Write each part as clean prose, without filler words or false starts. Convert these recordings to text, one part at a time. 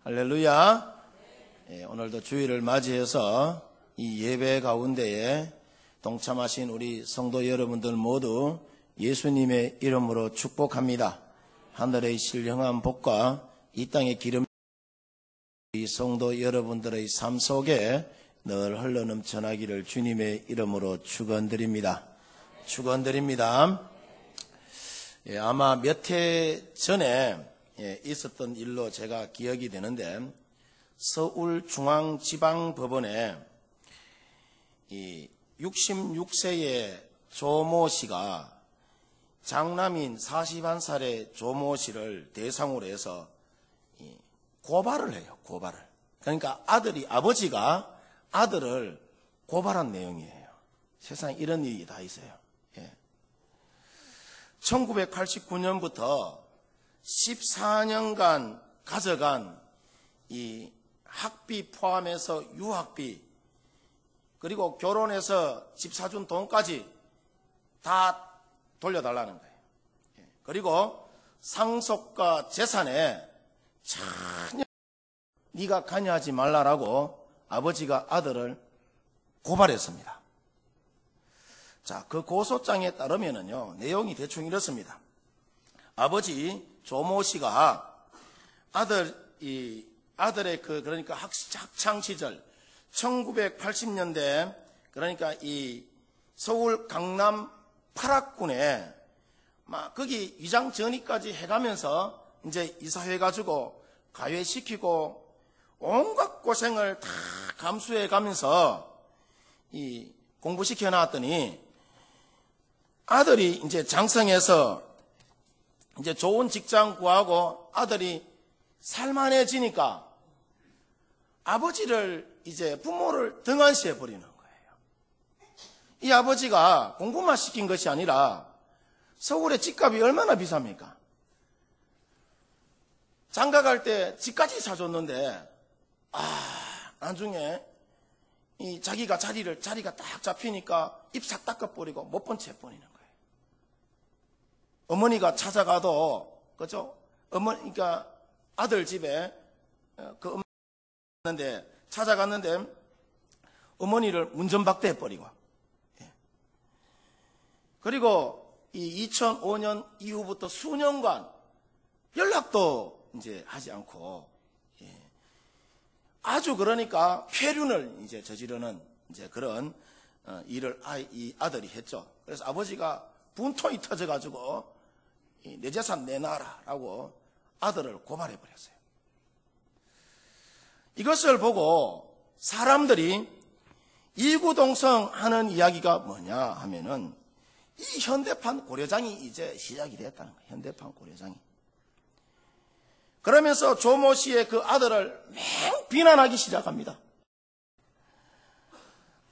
할렐루야. 오늘도 주일을 맞이해서 이 예배 가운데에 동참하신 우리 성도 여러분들 모두 예수님의 이름으로 축복합니다. 하늘의 신령한 복과 이 땅의 기름 이 성도 여러분들의 삶 속에 늘 흘러넘쳐나기를 주님의 이름으로 축원드립니다. 축원드립니다. 아마 몇 해 전에 있었던 일로 제가 기억이 되는데, 서울중앙지방법원에 66세의 조모 씨가 장남인 41살의 조모 씨를 대상으로 해서 고발을 해요. 고발을. 그러니까 아버지가 아들을 고발한 내용이에요. 세상에 이런 일이 다 있어요. 1989년부터 14년간 가져간 이 학비 포함해서 유학비, 그리고 결혼해서 집 사준 돈까지 다 돌려달라는 거예요. 그리고 상속과 재산에 전혀 네가 관여하지 말라라고 아버지가 아들을 고발했습니다. 자, 그 고소장에 따르면은요, 내용이 대충 이렇습니다. 아버지 조모 씨가 아들의 그러니까 학창 시절 1980년대, 그러니까 이 서울 강남 8학군에 막 거기 위장 전이까지 해가면서 이제 이사해가지고 가외시키고 온갖 고생을 다 감수해가면서 이 공부시켜 놨더니 아들이 이제 장성해서 이제 좋은 직장 구하고 아들이 살만해지니까 아버지를 이제 부모를 등한시해 버리는 거예요. 이 아버지가 공부만 시킨 것이 아니라 서울의 집값이 얼마나 비쌉니까? 장가 갈 때 집까지 사줬는데 나중에 이 자기가 자리가 딱 잡히니까 입 싹 닦아버리고 못 본 채 해버리는 거예요. 어머니가 찾아가도, 그죠? 그러니까 아들 집에 그 어머니가 찾아갔는데 어머니를 문전박대 해버리고. 그리고 이 2005년 이후부터 수년간 연락도 이제 하지 않고, 아주 그러니까 폐륜을 이제 저지르는 이제 그런 일을 이 아들이 했죠. 그래서 아버지가 분통이 터져가지고 내 재산 내놔라라고 아들을 고발해버렸어요. 이것을 보고 사람들이 이구동성하는 이야기가 뭐냐 하면은 이 현대판 고려장이 이제 시작이 됐다는 거예요. 현대판 고려장이. 그러면서 조모 씨의 그 아들을 맹 비난하기 시작합니다.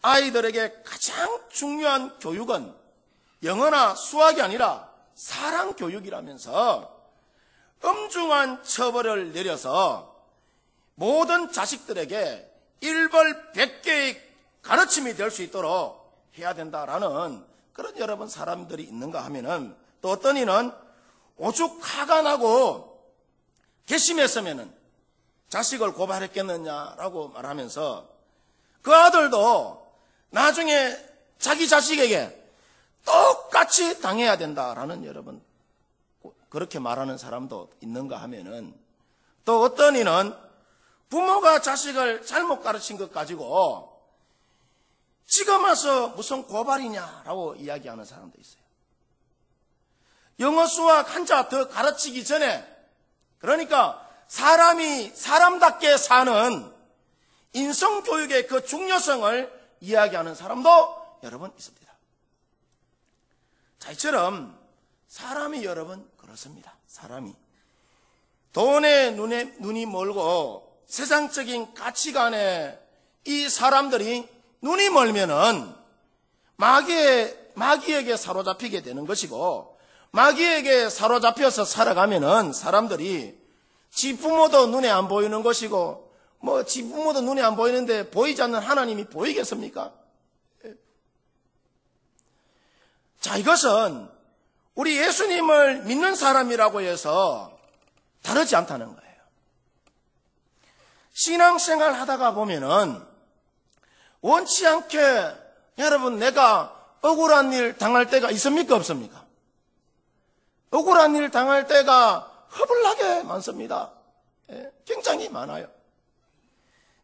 아이들에게 가장 중요한 교육은 영어나 수학이 아니라 사랑 교육이라면서 엄중한 처벌을 내려서 모든 자식들에게 일벌백계의 가르침이 될 수 있도록 해야 된다라는 그런 여러분 사람들이 있는가 하면은, 또 어떤 이는 오죽화가 나고 괘씸했으면은 자식을 고발했겠느냐라고 말하면서 그 아들도 나중에 자기 자식에게 똑같이 당해야 된다라는 여러분 그렇게 말하는 사람도 있는가 하면은, 또 어떤 이는 부모가 자식을 잘못 가르친 것 가지고 지금 와서 무슨 고발이냐라고 이야기하는 사람도 있어요. 영어 수학 한자 더 가르치기 전에, 그러니까 사람이 사람답게 사는 인성교육의 그 중요성을 이야기하는 사람도 여러분 있습니다. 자, 이처럼 사람이 여러분 그렇습니다. 사람이 돈에 눈이 멀고 세상적인 가치관에 이 사람들이 눈이 멀면은 마귀에게 사로잡히게 되는 것이고, 마귀에게 사로잡혀서 살아가면은 사람들이 지 부모도 눈에 안 보이는 것이고, 지 부모도 눈에 안 보이는데 보이지 않는 하나님이 보이겠습니까? 자, 이것은 우리 예수님을 믿는 사람이라고 해서 다르지 않다는 거예요. 신앙생활 하다가 보면은 원치 않게 여러분 내가 억울한 일 당할 때가 있습니까? 없습니까? 억울한 일 당할 때가 허블나게 많습니다. 굉장히 많아요.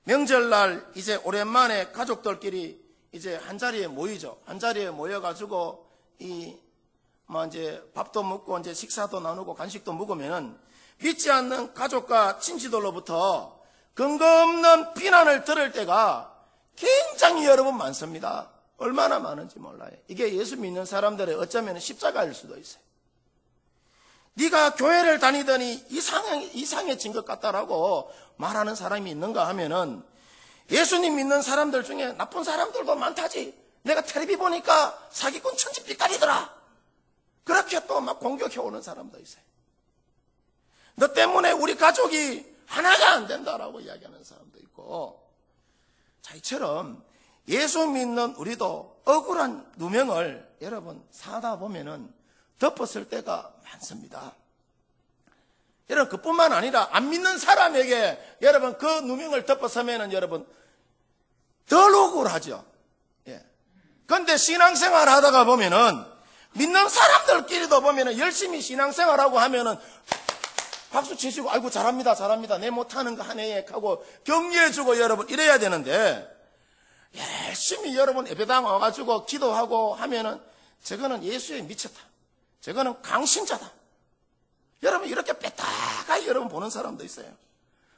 명절날 이제 오랜만에 가족들끼리 이제 한 자리에 모이죠. 한 자리에 모여가지고 이제 밥도 먹고 이제 식사도 나누고 간식도 먹으면은 믿지 않는 가족과 친지들로부터 근거 없는 비난을 들을 때가 굉장히 여러분 많습니다. 얼마나 많은지 몰라요. 이게 예수 믿는 사람들의 어쩌면 십자가일 수도 있어요. 네가 교회를 다니더니 이상해진 것 같다라고 말하는 사람이 있는가 하면은 예수님 믿는 사람들 중에 나쁜 사람들도 많다지. 내가 텔레비 보니까 사기꾼 천지빛깔이더라. 그렇게 또 막 공격해 오는 사람도 있어요. 너 때문에 우리 가족이 하나가 안 된다라고 이야기하는 사람도 있고. 자, 이처럼 예수 믿는 우리도 억울한 누명을 여러분 사다 보면은 덮었을 때가 많습니다. 여러분 그뿐만 아니라 안 믿는 사람에게 여러분 그 누명을 덮어서면은 여러분 덜 억울하죠. 그런데 신앙생활 하다가 보면은 믿는 사람들끼리도 보면은 열심히 신앙생활하고 하면은 박수 치시고 아이고 잘합니다 잘합니다 내 못하는 거 하네 하고 격려해주고 여러분 이래야 되는데 열심히 여러분 예배당 와가지고 기도하고 하면은 저거는 예수에 미쳤다. 저거는 강신자다. 여러분 이렇게 뺐다가 여러분 보는 사람도 있어요.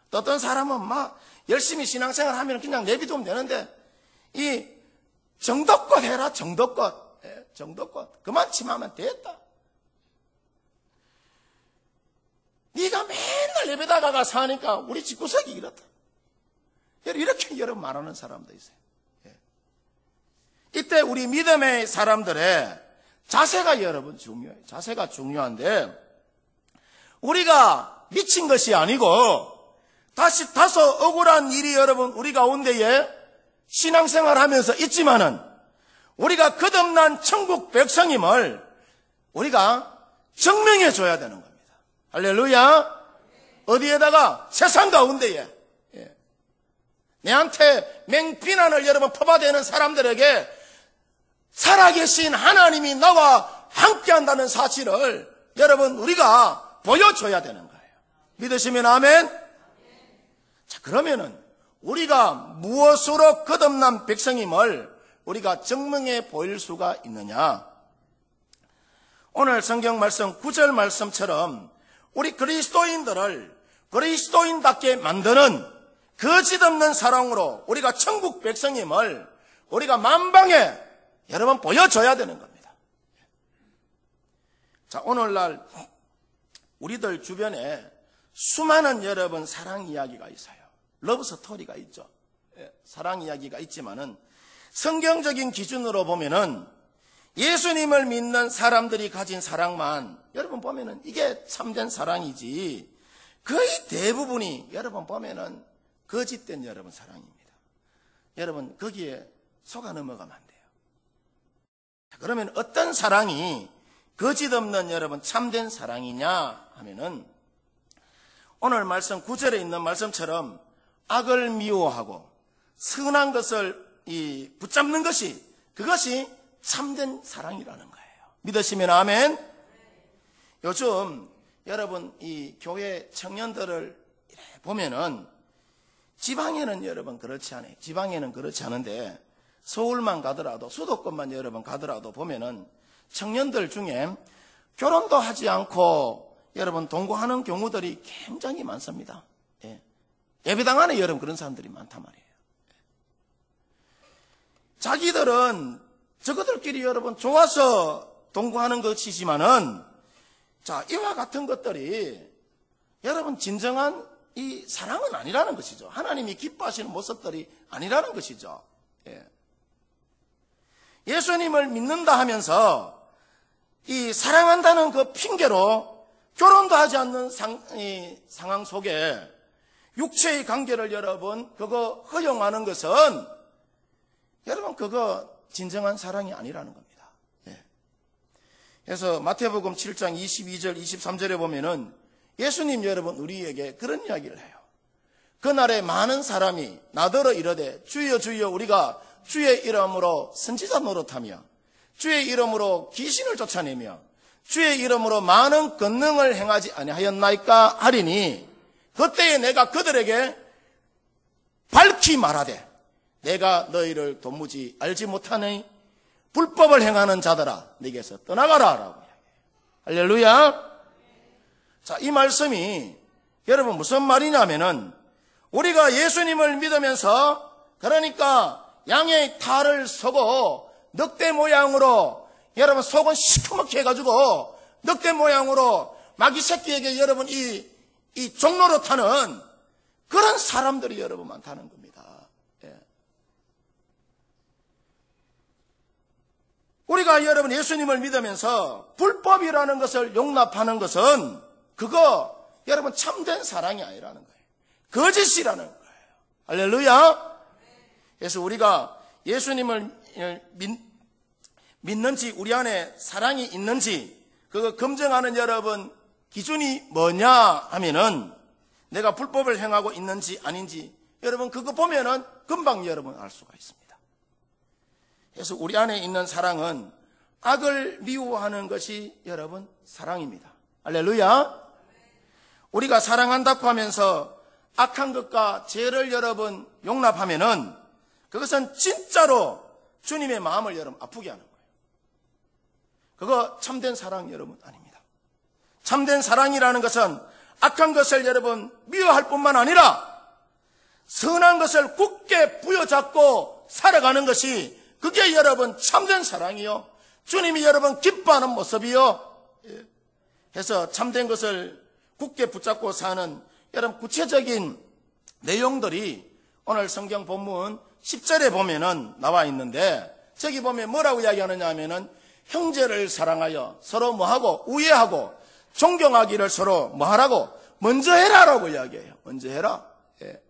또 어떤 사람은 막 열심히 신앙생활 하면 그냥 내비두면 되는데 이 정도껏 해라 정도껏 정도껏 그만 침하면 됐다. 네가 맨날 예배당가 사니까 우리 집구석이 이렇다. 이렇게 여러분 말하는 사람도 있어요. 이때 우리 믿음의 사람들의 자세가 여러분 중요해요. 자세가 중요한데 우리가 미친 것이 아니고 다소 억울한 일이 여러분 우리 가운데에 신앙생활 하면서 있지만은 우리가 거듭난 천국 백성임을 우리가 증명해 줘야 되는 겁니다. 할렐루야. 어디에다가? 세상 가운데에. 내한테 맹비난을 여러분 퍼바대는 사람들에게 살아계신 하나님이 나와 함께한다는 사실을 여러분 우리가 보여줘야 되는 거예요. 믿으시면 아멘. 자, 그러면은 우리가 무엇으로 거듭난 백성임을 우리가 증명해 보일 수가 있느냐? 오늘 성경 말씀 9절 말씀처럼 우리 그리스도인들을 그리스도인답게 만드는 거짓 없는 사랑으로 우리가 천국 백성임을 우리가 만방에 여러분 보여줘야 되는 겁니다. 자, 오늘날 우리들 주변에 수많은 여러분 사랑 이야기가 있어요. 러브 스토리가 있죠. 사랑 이야기가 있지만은 성경적인 기준으로 보면은 예수님을 믿는 사람들이 가진 사랑만 여러분 보면은 이게 참된 사랑이지 거의 대부분이 여러분 보면은 거짓된 여러분 사랑입니다. 여러분 거기에 속아 넘어가면 안 돼요. 그러면 어떤 사랑이 거짓 없는 여러분 참된 사랑이냐 하면은 오늘 말씀 9절에 있는 말씀처럼 악을 미워하고 선한 것을 붙잡는 것이 그것이 참된 사랑이라는 거예요. 믿으시면 아멘. 요즘 여러분 이 교회 청년들을 보면은 지방에는 여러분 그렇지 않아요. 지방에는 그렇지 않은데 서울만 가더라도 수도권만 여러분 가더라도 보면은 청년들 중에 결혼도 하지 않고 여러분 동거하는 경우들이 굉장히 많습니다. 예배당 안에 여러분 그런 사람들이 많단 말이에요. 자기들은 저것들끼리 여러분 좋아서 동거하는 것이지만은 자 이와 같은 것들이 여러분 진정한 이 사랑은 아니라는 것이죠. 하나님이 기뻐하시는 모습들이 아니라는 것이죠. 예수님을 믿는다 하면서 이 사랑한다는 그 핑계로 결혼도 하지 않는 상황 속에 육체의 관계를 여러분 그거 허용하는 것은 여러분 그거 진정한 사랑이 아니라는 겁니다. 그래서 마태복음 7장 22절 23절에 보면은 예수님 여러분 우리에게 그런 이야기를 해요. 그날에 많은 사람이 나더러 이르되 주여 주여 우리가 주의 이름으로 선지자 노릇하며 주의 이름으로 귀신을 쫓아내며 주의 이름으로 많은 권능을 행하지 아니하였나이까 하리니 그때에 내가 그들에게 밝히 말하되 내가 너희를 도무지 알지 못하니 불법을 행하는 자들아 내게서 떠나가라 라고 이야기해요. 할렐루야. 자, 이 말씀이 여러분 무슨 말이냐면은 우리가 예수님을 믿으면서 그러니까 양의 탈을 서고 늑대 모양으로 여러분 속은 시커멓게 해가지고 늑대 모양으로 마귀 새끼에게 여러분 이 종로로 타는 그런 사람들이 여러분 많다는 겁니다. 예. 우리가 여러분 예수님을 믿으면서 불법이라는 것을 용납하는 것은 그거 여러분 참된 사랑이 아니라는 거예요. 거짓이라는 거예요. 할렐루야. 그래서 우리가 예수님을 믿는지 우리 안에 사랑이 있는지 그거 검증하는 여러분 기준이 뭐냐 하면은 내가 불법을 행하고 있는지 아닌지 여러분 그거 보면은 금방 여러분 알 수가 있습니다. 그래서 우리 안에 있는 사랑은 악을 미워하는 것이 여러분 사랑입니다. 할렐루야. 우리가 사랑한다고 하면서 악한 것과 죄를 여러분 용납하면은 그것은 진짜로 주님의 마음을 여러분 아프게 하는 거예요. 그거 참된 사랑 여러분 아닙니다. 참된 사랑이라는 것은 악한 것을 여러분 미워할 뿐만 아니라 선한 것을 굳게 부여잡고 살아가는 것이 그게 여러분 참된 사랑이요. 주님이 여러분 기뻐하는 모습이요. 해서 참된 것을 굳게 붙잡고 사는 여러분 구체적인 내용들이 오늘 성경 본문 10절에 보면은 나와 있는데 저기 보면 뭐라고 이야기하느냐 하면은 형제를 사랑하여 서로 뭐하고 우애하고 존경하기를 서로 뭐하라고 먼저 해라라고 이야기해요. 먼저 해라. 예.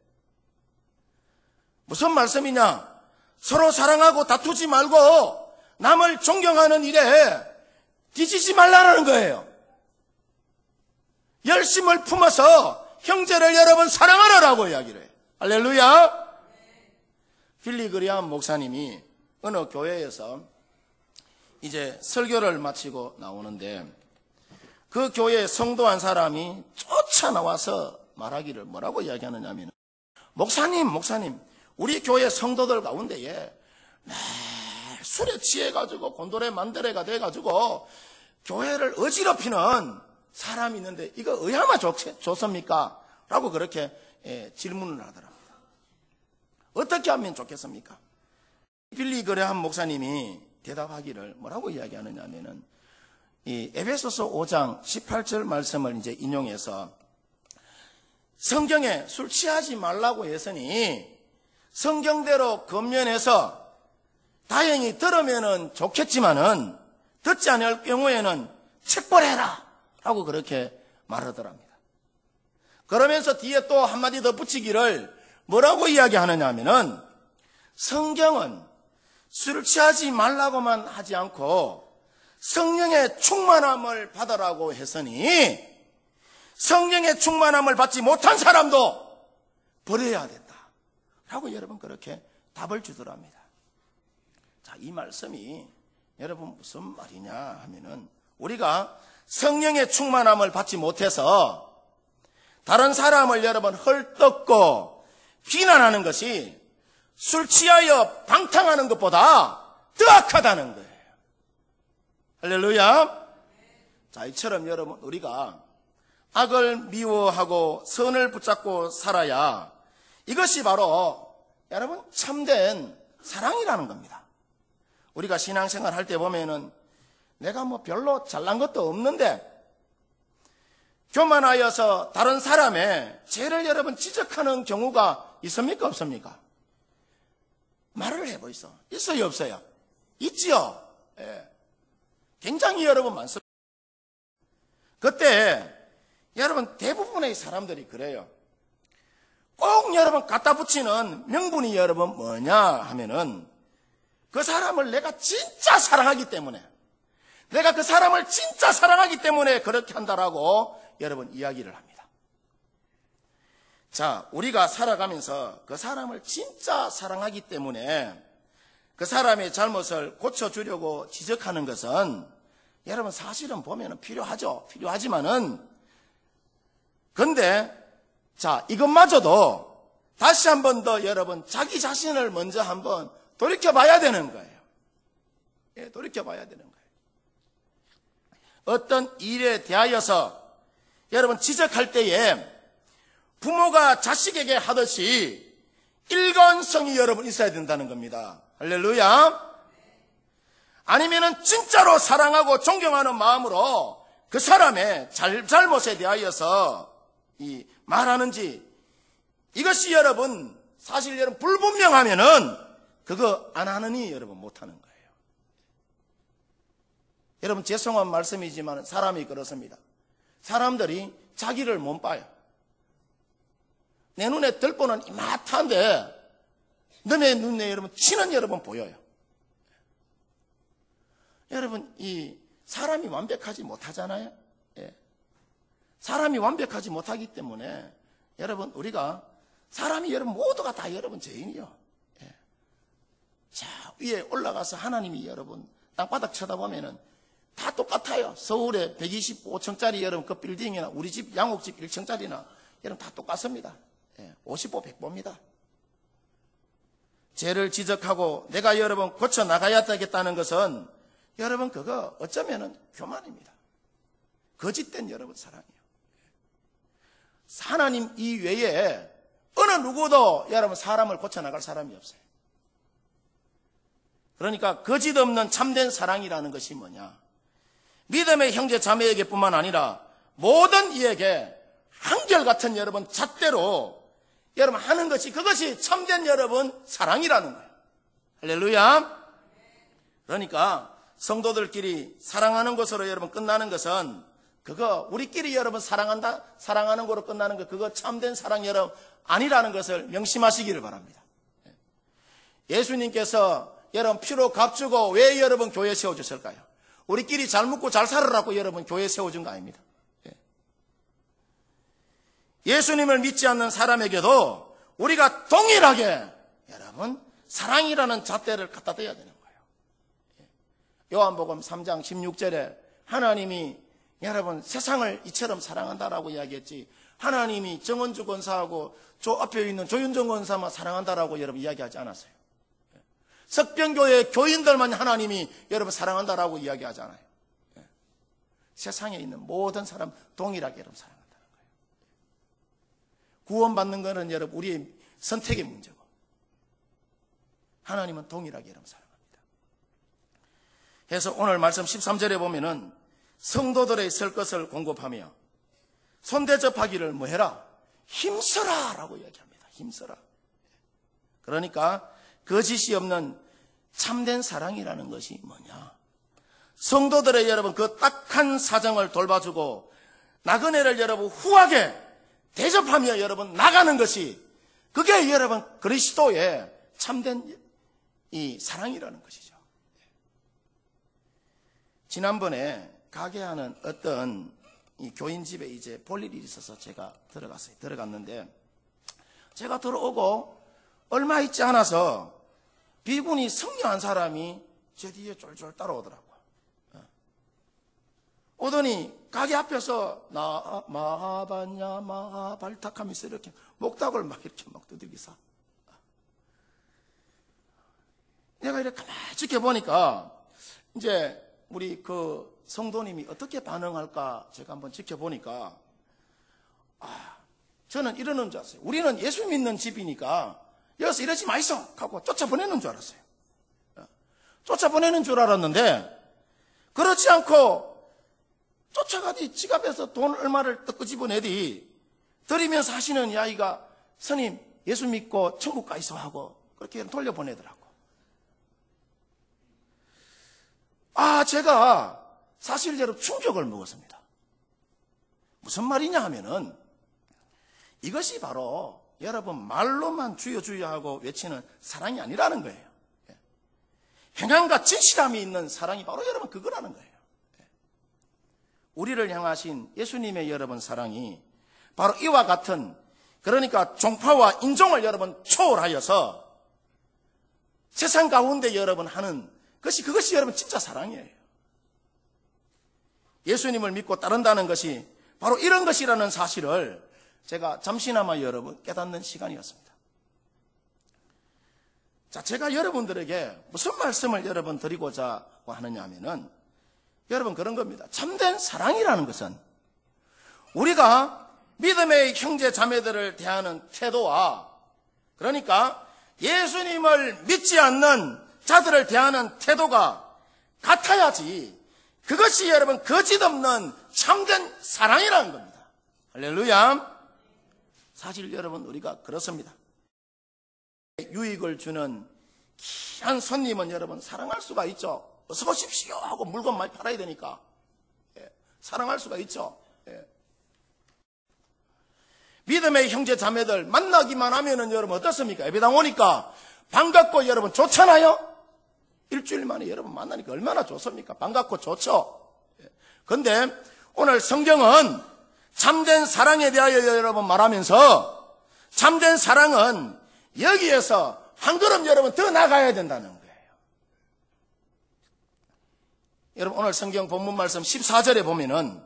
무슨 말씀이냐? 서로 사랑하고 다투지 말고 남을 존경하는 일에 뒤지지 말라는 거예요. 열심을 품어서 형제를 여러분 사랑하라라고 이야기를 해요. 할렐루야. 빌리 그리함 목사님이 어느 교회에서 이제 설교를 마치고 나오는데 그 교회 성도 한 사람이 쫓아나와서 말하기를 뭐라고 이야기하느냐면 목사님 우리 교회 성도들 가운데에 술에 취해가지고 곤돌의 만드레가 돼가지고 교회를 어지럽히는 사람이 있는데 이거 의아마 좋습니까? 라고 그렇게 질문을 하더랍니다. 어떻게 하면 좋겠습니까? 빌리 그레함 목사님이 대답하기를 뭐라고 이야기하느냐 하면은 이 에베소서 5장 18절 말씀을 이제 인용해서 성경에 술 취하지 말라고 했으니 성경대로 권면해서 다행히 들으면은 좋겠지만은 듣지 않을 경우에는 책벌해라 라고 그렇게 말하더랍니다. 그러면서 뒤에 또 한마디 더 붙이기를 뭐라고 이야기하느냐 하면은 성경은 술을 취하지 말라고만 하지 않고 성령의 충만함을 받으라고 했으니 성령의 충만함을 받지 못한 사람도 버려야 된다 라고 여러분 그렇게 답을 주더랍니다. 자, 이 말씀이 여러분 무슨 말이냐 하면은 우리가 성령의 충만함을 받지 못해서 다른 사람을 여러분 헐뜯고 비난하는 것이 술 취하여 방탕하는 것보다 더 악하다는 거예요. 할렐루야. 자, 이처럼 여러분 우리가 악을 미워하고 선을 붙잡고 살아야 이것이 바로 여러분 참된 사랑이라는 겁니다. 우리가 신앙생활 할 때 보면은 내가 뭐 별로 잘난 것도 없는데 교만하여서 다른 사람의 죄를 여러분 지적하는 경우가 있습니까? 없습니까? 말을 해보이소. 있어요? 없어요? 있지요? 예. 굉장히 여러분 많습니다. 그때 여러분 대부분의 사람들이 그래요. 꼭 여러분 갖다 붙이는 명분이 여러분 뭐냐 하면은 그 사람을 내가 진짜 사랑하기 때문에 내가 그 사람을 진짜 사랑하기 때문에 그렇게 한다라고 여러분 이야기를 합니다. 자, 우리가 살아가면서 그 사람을 진짜 사랑하기 때문에 그 사람의 잘못을 고쳐주려고 지적하는 것은 여러분 사실은 보면 필요하죠. 필요하지만은 근데 자, 이것마저도 다시 한 번 더 여러분 자기 자신을 먼저 한번 돌이켜봐야 되는 거예요. 예, 돌이켜봐야 되는 거예요. 어떤 일에 대하여서 여러분 지적할 때에 부모가 자식에게 하듯이 일관성이 여러분 있어야 된다는 겁니다. 할렐루야. 아니면은 진짜로 사랑하고 존경하는 마음으로 그 사람의 잘못에 대하여서 말하는지 이것이 여러분 사실 여러분 불분명하면은 그거 안 하느니 여러분 못하는 거예요. 여러분 죄송한 말씀이지만 사람이 그렇습니다. 사람들이 자기를 못 봐요. 내 눈에 들보는 이마트한데 너네 눈에 여러분 치는 여러분 보여요. 여러분 이 사람이 완벽하지 못하잖아요. 예. 사람이 완벽하지 못하기 때문에 여러분 우리가 사람이 여러분 모두가 다 여러분 죄인이요. 예. 자 위에 올라가서 하나님이 여러분 땅바닥 쳐다보면은 다 똑같아요. 서울에 125층짜리 여러분 그 빌딩이나 우리 집 양옥집 1층짜리나 여러분 다 똑같습니다. 50보 100보입니다. 죄를 지적하고 내가 여러분 고쳐 나가야 되겠다는 것은 여러분 그거 어쩌면은 교만입니다. 거짓된 여러분 사랑이에요. 하나님 이외에 어느 누구도 여러분 사람을 고쳐 나갈 사람이 없어요. 그러니까 거짓 없는 참된 사랑이라는 것이 뭐냐? 믿음의 형제 자매에게뿐만 아니라 모든 이에게 한결같은 여러분 잣대로 여러분 하는 것이 그것이 참된 여러분 사랑이라는 거예요. 할렐루야. 그러니까 성도들끼리 사랑하는 것으로 여러분 끝나는 것은 그거 우리끼리 여러분 사랑하는 거로 끝나는 거 그거 참된 사랑 여러분 아니라는 것을 명심하시기를 바랍니다. 예수님께서 여러분 피로 값주고 왜 여러분 교회 세워주셨을까요? 우리끼리 잘 먹고 잘 살으라고 여러분 교회 세워준 거 아닙니다. 예수님을 믿지 않는 사람에게도 우리가 동일하게 여러분 사랑이라는 잣대를 갖다 대야 되는 거예요. 요한복음 3장 16절에 하나님이 여러분 세상을 이처럼 사랑한다라고 이야기했지 하나님이 정은주 권사하고 저 앞에 있는 조윤정 권사만 사랑한다라고 여러분 이야기하지 않았어요. 석병교회 교인들만 하나님이 여러분 사랑한다라고 이야기하지 않아요. 세상에 있는 모든 사람 동일하게 여러분 사랑한다는 거예요. 구원받는 것은 여러분 우리의 선택의 문제고 하나님은 동일하게 여러분 사랑합니다. 그래서 오늘 말씀 13절에 보면은 성도들의 설 것을 공급하며 손대접하기를 뭐해라? 힘써라 라고 이야기합니다. 힘써라. 그러니까 거짓이 없는 참된 사랑이라는 것이 뭐냐? 성도들의 여러분 그 딱한 사정을 돌봐주고 나그네를 여러분 후하게 대접하며 여러분 나가는 것이 그게 여러분 그리스도의 참된 이 사랑이라는 것이죠. 지난번에 가게 하는 어떤 이 교인 집에 이제 볼 일이 있어서 제가 들어갔는데 제가 들어오고 얼마 있지 않아서 비군이 성녀한 사람이 제 뒤에 쫄쫄 따라오더라고요. 오더니 가게 앞에서 나 마하바냐 마하발탁하면서 이렇게 목닥을 막 이렇게 막 두들기사. 내가 이렇게 가만히 지켜보니까 이제 우리 그 성도님이 어떻게 반응할까 제가 한번 지켜보니까 저는 이러는 줄 알았어요. 우리는 예수 믿는 집이니까 여기서 이러지 마이소 하고 쫓아보내는 줄 알았어요. 쫓아보내는 줄 알았는데 그렇지 않고 쫓아가디 지갑에서 돈 얼마를 떡 끄집어내디 드리면서 하시는 이야기가 스님 예수 믿고 천국 가이소 하고 그렇게 돌려보내더라고. 제가 사실 여러분 충격을 먹었습니다. 무슨 말이냐 하면은 이것이 바로 여러분 말로만 주여 주여 하고 외치는 사랑이 아니라는 거예요. 행함과 진실함이 있는 사랑이 바로 여러분 그거라는 거예요. 우리를 향하신 예수님의 여러분 사랑이 바로 이와 같은 그러니까 종파와 인종을 여러분 초월하여서 세상 가운데 여러분 하는 그것이 여러분 진짜 사랑이에요. 예수님을 믿고 따른다는 것이 바로 이런 것이라는 사실을 제가 잠시나마 여러분 깨닫는 시간이었습니다. 자, 제가 여러분들에게 무슨 말씀을 여러분 드리고자 하느냐 하면은 여러분 그런 겁니다. 참된 사랑이라는 것은 우리가 믿음의 형제 자매들을 대하는 태도와, 그러니까 예수님을 믿지 않는 자들을 대하는 태도가 같아야지 그것이 여러분 거짓없는 참된 사랑이라는 겁니다. 할렐루야. 사실 여러분 우리가 그렇습니다. 유익을 주는 귀한 손님은 여러분 사랑할 수가 있죠. 어서 오십시오 하고 물건 많이 팔아야 되니까 사랑할 수가 있죠. 믿음의 형제 자매들 만나기만 하면은 여러분 어떻습니까? 예배당 오니까 반갑고 여러분 좋잖아요. 일주일 만에 여러분 만나니까 얼마나 좋습니까? 반갑고 좋죠. 그런데 오늘 성경은 참된 사랑에 대하여 여러분 말하면서 참된 사랑은 여기에서 한 걸음 여러분 더 나가야 된다는 거예요. 여러분 오늘 성경 본문 말씀 14절에 보면은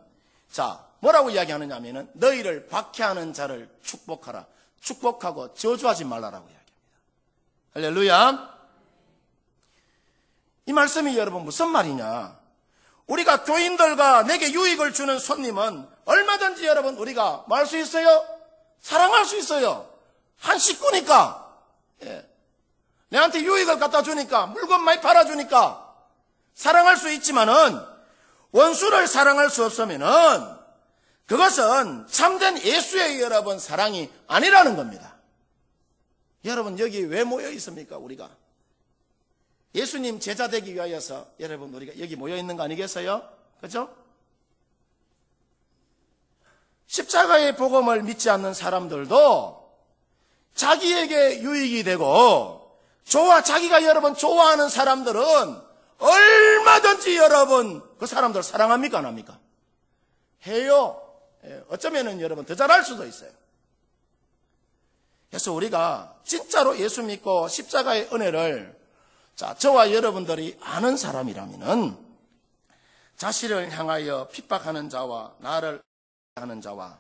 자 뭐라고 이야기하느냐 하면은 너희를 박해하는 자를 축복하라. 축복하고 저주하지 말라라고 이야기합니다. 할렐루야. 이 말씀이 여러분 무슨 말이냐? 우리가 교인들과 내게 유익을 주는 손님은 얼마든지 여러분 우리가 뭐 할 수 있어요? 사랑할 수 있어요. 한 식구니까. 내한테 유익을 갖다 주니까 물건 많이 팔아주니까 사랑할 수 있지만은 원수를 사랑할 수 없으면은 그것은 참된 예수의 여러분 사랑이 아니라는 겁니다. 여러분 여기 왜 모여 있습니까? 우리가 예수님 제자 되기 위하여서 여러분 우리가 여기 모여 있는 거 아니겠어요? 그렇죠? 십자가의 복음을 믿지 않는 사람들도 자기에게 유익이 되고 자기가 여러분 좋아하는 사람들은 얼마든지 여러분 그 사람들 사랑합니까? 안 합니까? 해요. 어쩌면은 여러분 더 잘할 수도 있어요. 그래서 우리가 진짜로 예수 믿고 십자가의 은혜를 저와 여러분들이 아는 사람이라면은 자신을 향하여 핍박하는 자와 나를 하는 자와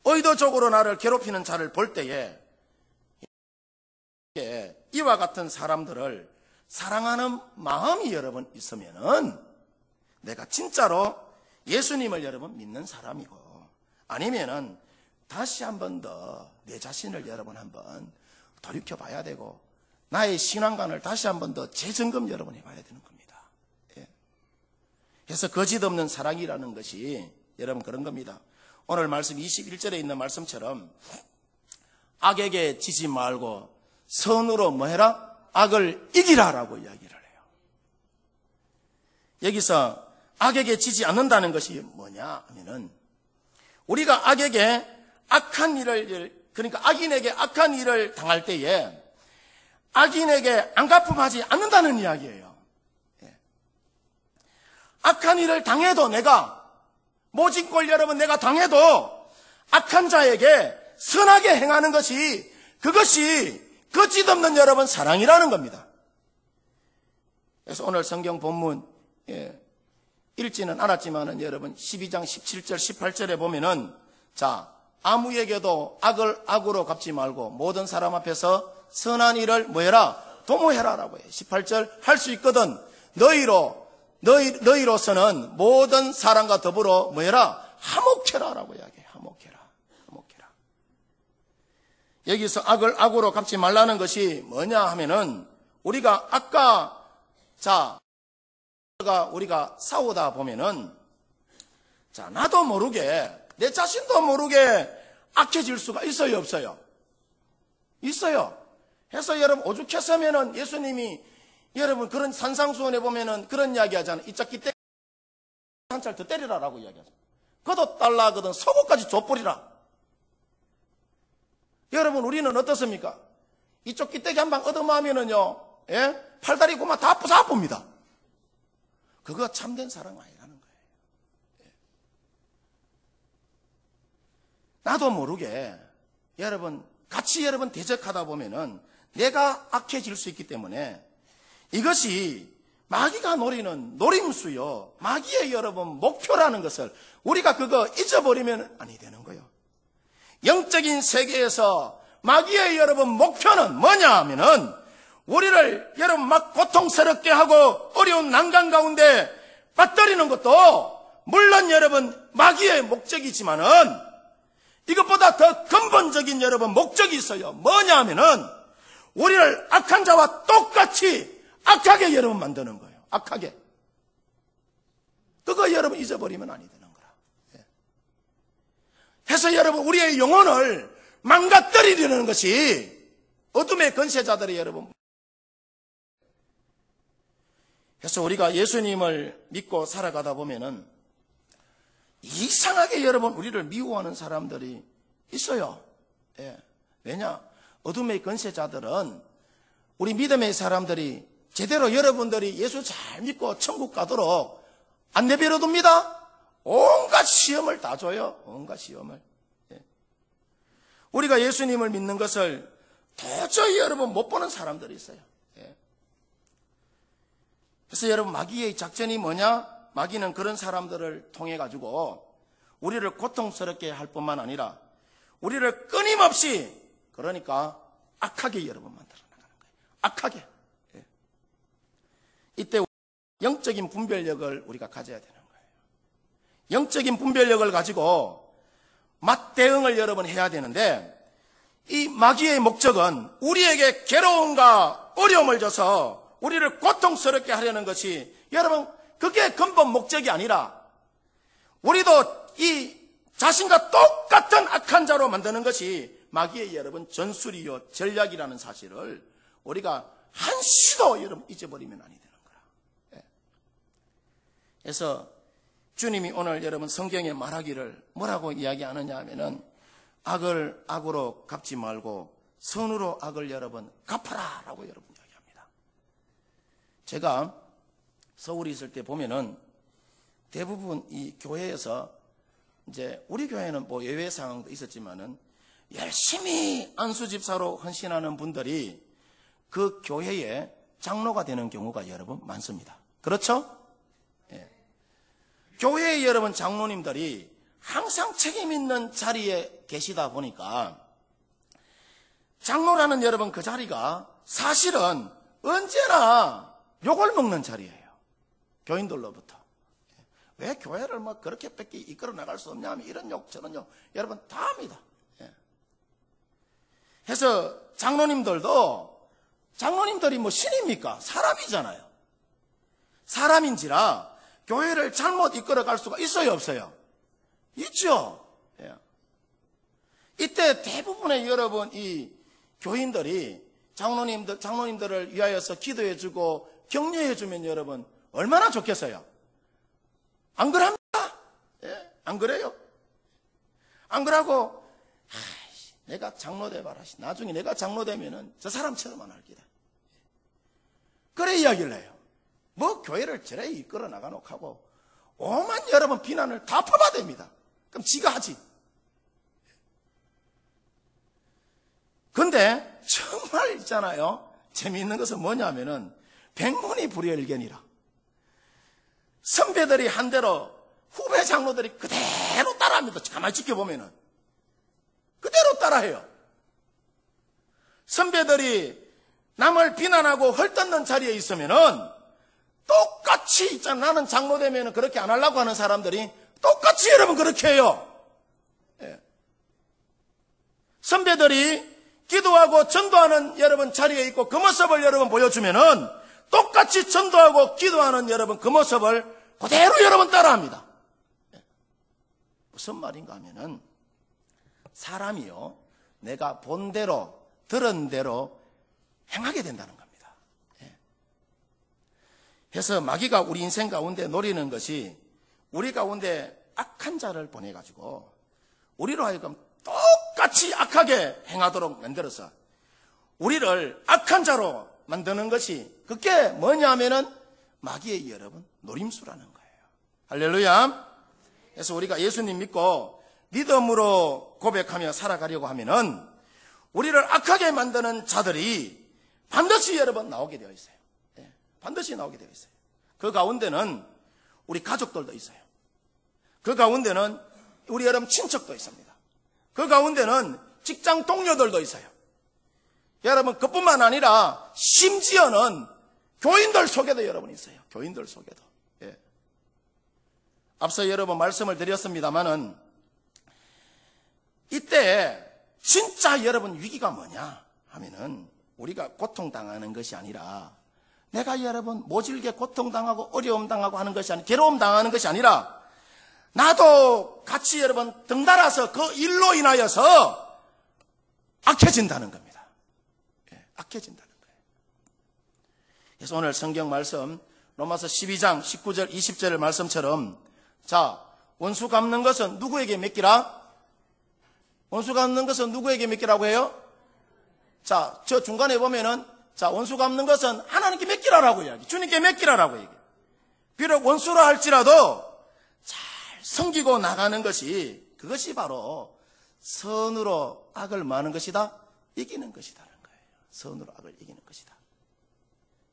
의도적으로 나를 괴롭히는 자를 볼 때에 이와 같은 사람들을 사랑하는 마음이 여러분 있으면은 내가 진짜로 예수님을 여러분 믿는 사람이고 아니면은 다시 한 번 더 내 자신을 여러분 한번 돌이켜 봐야 되고 나의 신앙관을 다시 한 번 더 재점검 여러분 해봐야 되는 겁니다. 그래서 거짓 없는 사랑이라는 것이 여러분 그런 겁니다. 오늘 말씀 21절에 있는 말씀처럼 악에게 지지 말고 선으로 뭐 해라? 악을 이기라라고 이야기를 해요. 여기서 악에게 지지 않는다는 것이 뭐냐 하면은 우리가 악에게 악한 일을 그러니까 악인에게 악한 일을 당할 때에 악인에게 안갚음하지 않는다는 이야기예요. 악한 일을 당해도 내가 모진골 여러분 내가 당해도 악한 자에게 선하게 행하는 것이 그것이 거짓없는 여러분 사랑이라는 겁니다. 그래서 오늘 성경 본문 읽지는 않았지만은 여러분 12장 17절 18절에 보면은 아무에게도 악을 악으로 갚지 말고 모든 사람 앞에서 선한 일을 뭐해라? 도모해라라고 해요. 18절 할 수 있거든 너희로서는 모든 사람과 더불어 뭐해라? 화목해라라고 이야기해요. 화목해라. 여기서 악을 악으로 갚지 말라는 것이 뭐냐 하면은 우리가 아까 우리가 싸우다 보면은 나도 모르게 내 자신도 모르게 악해질 수가 있어요, 없어요? 있어요. 해서 여러분 오죽했으면은 예수님이 여러분 그런 산상수훈에 보면은 그런 이야기 하잖아요. 이 짝기 때 한 찰 더 때리라라고 이야기하죠. 그도 달라거든 속옷까지 줘버리라. 여러분 우리는 어떻습니까? 이쪽 기대기 한 방 얻어마면은요, 팔다리 고마 다 부숴봅니다. 그거 참된 사랑 아니라는 거예요. 나도 모르게 여러분 같이 여러분 대적하다 보면은 내가 악해질 수 있기 때문에 이것이 마귀가 노리는 노림수요, 마귀의 여러분 목표라는 것을 우리가 그거 잊어버리면 아니 되는 거예요. 영적인 세계에서 마귀의 여러분 목표는 뭐냐 하면은 우리를 여러분 막 고통스럽게 하고 어려운 난간 가운데 빠뜨리는 것도 물론 여러분 마귀의 목적이지만은 이것보다 더 근본적인 여러분 목적이 있어요. 뭐냐 하면은 우리를 악한 자와 똑같이 악하게 여러분 만드는 거예요. 악하게. 그거 여러분 잊어버리면 아니 되는 거라. 해서 여러분 우리의 영혼을 망가뜨리려는 것이 어둠의 권세자들이 여러분. 그래서 우리가 예수님을 믿고 살아가다 보면은 이상하게 여러분 우리를 미워하는 사람들이 있어요. 왜냐? 어둠의 권세자들은 우리 믿음의 사람들이 제대로 여러분들이 예수 잘 믿고 천국 가도록 안 내버려 둡니다. 온갖 시험을 다 줘요. 온갖 시험을. 우리가 예수님을 믿는 것을 도저히 여러분 못 보는 사람들이 있어요. 그래서 여러분 마귀의 작전이 뭐냐? 마귀는 그런 사람들을 통해 가지고 우리를 고통스럽게 할 뿐만 아니라 우리를 끊임없이 그러니까 악하게 여러분 만들어 나가는 거예요. 악하게. 이때 영적인 분별력을 우리가 가져야 되는 거예요. 영적인 분별력을 가지고 맞대응을 여러분 해야 되는데 이 마귀의 목적은 우리에게 괴로움과 어려움을 줘서 우리를 고통스럽게 하려는 것이 여러분 그게 근본 목적이 아니라 우리도 이 자신과 똑같은 악한 자로 만드는 것이 마귀의 여러분 전술이요 전략이라는 사실을 우리가 한시도 여러분 잊어버리면 아니 되는 거라. 그래서 주님이 오늘 여러분 성경에 말하기를 뭐라고 이야기하느냐 하면은 악을 악으로 갚지 말고 선으로 악을 여러분 갚아라 라고 여러분 이야기합니다. 제가 서울에 있을 때 보면은 대부분 이 교회에서 이제 우리 교회는 뭐 예외 상황도 있었지만은 열심히 안수집사로 헌신하는 분들이 그 교회의 장로가 되는 경우가 여러분 많습니다. 그렇죠? 교회의 여러분 장로님들이 항상 책임 있는 자리에 계시다 보니까 장로라는 여러분 그 자리가 사실은 언제나 욕을 먹는 자리예요. 교인들로부터. 왜 교회를 막 그렇게 뺏기 이끌어 나갈 수 없냐 하면 이런 욕 저런 욕 여러분 다 합니다. 해서 장로님들이 뭐 신입니까? 사람이잖아요. 사람인지라 교회를 잘못 이끌어갈 수가 있어요, 없어요? 있죠. 이때 대부분의 여러분 이 교인들이 장로님들을 위하여서 기도해주고 격려해주면 여러분 얼마나 좋겠어요? 안 그럽니까? 안 그래요? 안 그러고 내가 장로 돼봐라. 나중에 내가 장로 되면은 저 사람처럼 안 할 기다. 그래 이야기를 해요. 뭐 교회를 저래 이끌어 나가놓고 하고 오만 여러분 비난을 다 퍼받습니다. 그럼 지가 하지. 근데 정말 있잖아요. 재미있는 것은 뭐냐면은 백문이 불여일견이라. 선배들이 한 대로 후배 장로들이 그대로 따라합니다. 가만히 지켜보면은. 그대로 따라해요. 선배들이 남을 비난하고 헐뜯는 자리에 있으면은 똑같이 있잖아. 나는 장로 되면은 그렇게 안 하려고 하는 사람들이 똑같이 여러분 그렇게 해요. 선배들이 기도하고 전도하는 여러분 자리에 있고 그 모습을 여러분 보여주면은 똑같이 전도하고 기도하는 여러분 그 모습을 그대로 여러분 따라합니다. 무슨 말인가 하면은 사람이요 내가 본 대로 들은 대로 행하게 된다는 겁니다. 그래서 마귀가 우리 인생 가운데 노리는 것이 우리 가운데 악한 자를 보내가지고 우리로 하여금 똑같이 악하게 행하도록 만들어서 우리를 악한 자로 만드는 것이 그게 뭐냐면은 마귀의 여러분 노림수라는 거예요. 할렐루야. 그래서 우리가 예수님 믿고 믿음으로 고백하며 살아가려고 하면은 우리를 악하게 만드는 자들이 반드시 여러분 나오게 되어 있어요. 예, 반드시 나오게 되어 있어요. 그 가운데는 우리 가족들도 있어요. 그 가운데는 우리 여러분 친척도 있습니다. 그 가운데는 직장 동료들도 있어요. 여러분 그뿐만 아니라 심지어는 교인들 속에도 여러분 있어요. 교인들 속에도. 예. 앞서 여러분 말씀을 드렸습니다마는 이때 진짜 여러분 위기가 뭐냐 하면은 우리가 고통당하는 것이 아니라 내가 여러분 모질게 고통당하고 어려움 당하고 하는 것이 아니라 괴로움 당하는 것이 아니라 나도 같이 여러분 등달아서 그 일로 인하여서 악해진다는 겁니다. 예, 악해진다는 거예요. 그래서 오늘 성경 말씀 로마서 12장 19절 20절 말씀처럼 자 원수 갚는 것은 누구에게 맡기라? 원수 갚는 것은 누구에게 맡기라고 해요? 자, 저 중간에 보면은 자 원수 갚는 것은 하나님께 맡기라라고 이야기, 주님께 맡기라라고 얘기. 비록 원수라 할지라도 잘 섬기고 나가는 것이 그것이 바로 선으로 악을 많은 것이다, 이기는 것이다라는 거예요. 선으로 악을 이기는 것이다.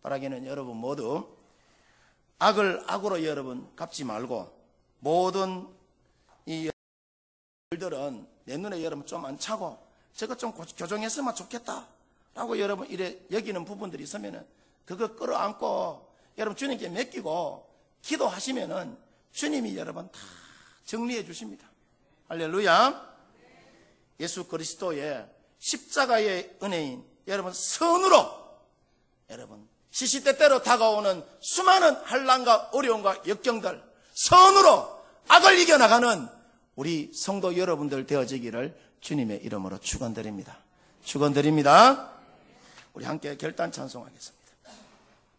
바라기는 여러분 모두 악을 악으로 여러분 갚지 말고 모든 이 일들은 내 눈에 여러분 좀 안 차고 저것 좀 교정했으면 좋겠다라고 여러분 이래 여기는 부분들이 있으면은 그거 끌어안고 여러분 주님께 맡기고 기도하시면은 주님이 여러분 다 정리해 주십니다. 할렐루야. 예수 그리스도의 십자가의 은혜인 여러분 선으로 여러분 시시때때로 다가오는 수많은 환난과 어려움과 역경들 선으로 악을 이겨나가는 우리 성도 여러분들 되어지기를 주님의 이름으로 축원드립니다. 축원드립니다. 우리 함께 결단 찬송하겠습니다.